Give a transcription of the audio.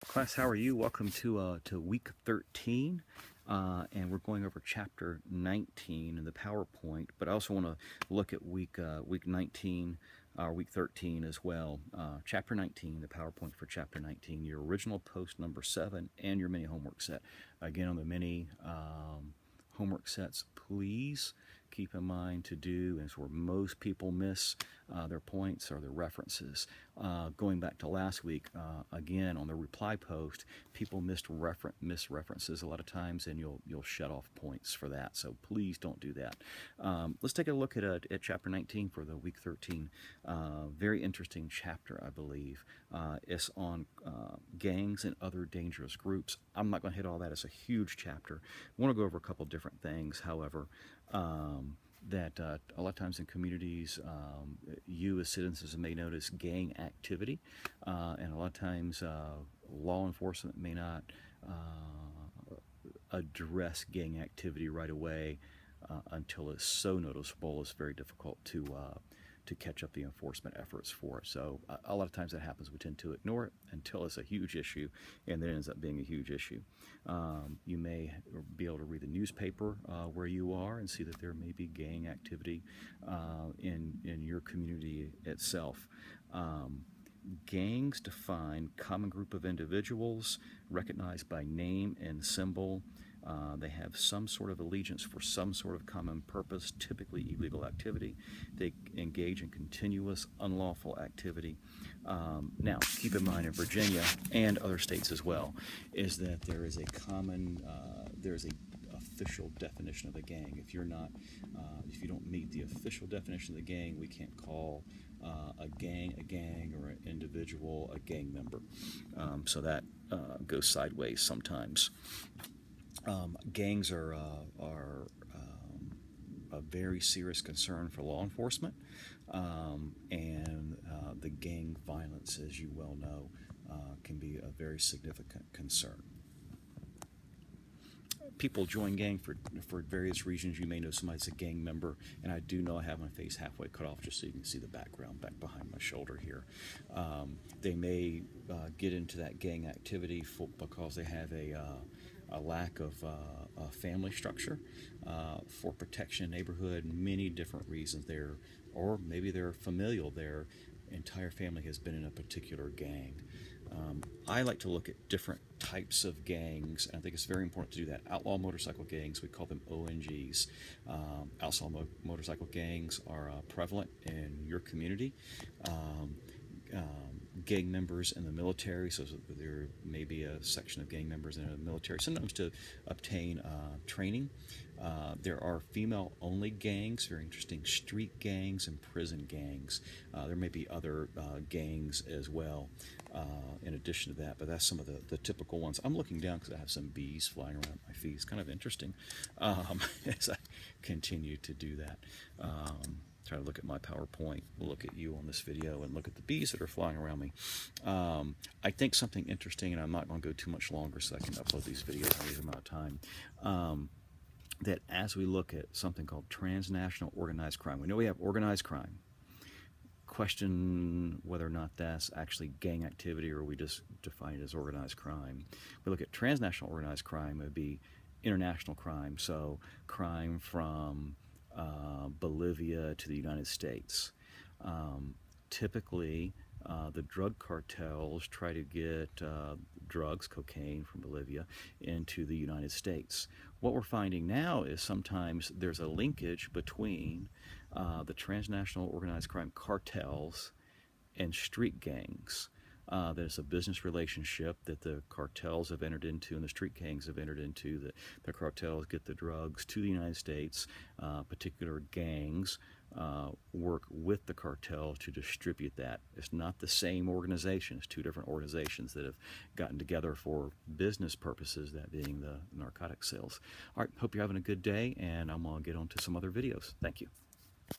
Class, how are you? Welcome to week 13, and we're going over chapter 19 in the PowerPoint. But I also want to look at week 19, week 13 as well. Chapter 19, the PowerPoint for chapter 19, your original post number 7, and your mini homework set. Again, on the mini homework sets, please keep in mind to do, and it's where most people miss their points or their references. Going back to last week, again on the reply post, people miss references a lot of times, and you'll shut off points for that. So please don't do that. Let's take a look at chapter 19 for the week 13. Very interesting chapter, I believe. It's on gangs and other dangerous groups. I'm not going to hit all that. It's a huge chapter. I want to go over a couple different things, however. That a lot of times in communities, you as citizens may notice gang activity, and a lot of times law enforcement may not address gang activity right away until it's so noticeable. It's very difficult to catch up the enforcement efforts for it. So a lot of times that happens. We tend to ignore it until it's a huge issue, and then it ends up being a huge issue. You may be able to read the newspaper where you are and see that there may be gang activity in your community itself. Gangs define common group of individuals recognized by name and symbol. They have some sort of allegiance for some sort of common purpose, typically illegal activity. They engage in continuous unlawful activity. Now, keep in mind in Virginia and other states as well, is that there is a common, there's a official definition of a gang. If you're not, if you don't meet the official definition of the gang, we can't call a gang, or an individual a gang member. So that goes sideways sometimes. Gangs are a very serious concern for law enforcement, and the gang violence, as you well know, can be a very significant concern. People join gang for various reasons. You may know somebody's a gang member, and I do know I have my face halfway cut off just so you can see the background back behind my shoulder here. They may get into that gang activity because they have a lack of a family structure, for protection in neighborhood, many different reasons there, or maybe they're familial. Their entire family has been in a particular gang. I like to look at different types of gangs, and I think it's very important to do that. Outlaw motorcycle gangs, we call them ONGs. Outlaw motorcycle gangs are prevalent in your community. Gang members in the military, so there may be a section of gang members in the military, sometimes to obtain training. There are female-only gangs, very interesting, street gangs and prison gangs. There may be other gangs as well in addition to that, but that's some of the typical ones. I'm looking down because I have some bees flying around my feet. It's kind of interesting as I continue to do that. Try to look at my PowerPoint, look at you on this video, and look at the bees that are flying around me. I think something interesting, and I'm not going to go too much longer so I can upload these videos in a reasonable amount of time, that as we look at something called transnational organized crime, we know we have organized crime. Question whether or not that's actually gang activity or we just define it as organized crime. We look at transnational organized crime, it would be international crime, so crime from Bolivia to the United States. Typically, the drug cartels try to get drugs, cocaine from Bolivia, into the United States. What we're finding now is sometimes there's a linkage between the transnational organized crime cartels and street gangs. There's a business relationship that the cartels have entered into and the street gangs have entered into. The cartels get the drugs to the United States. Particular gangs work with the cartel to distribute that. It's not the same organization. It's two different organizations that have gotten together for business purposes, that being the narcotic sales. All right, hope you're having a good day, and I'm going to get on to some other videos. Thank you.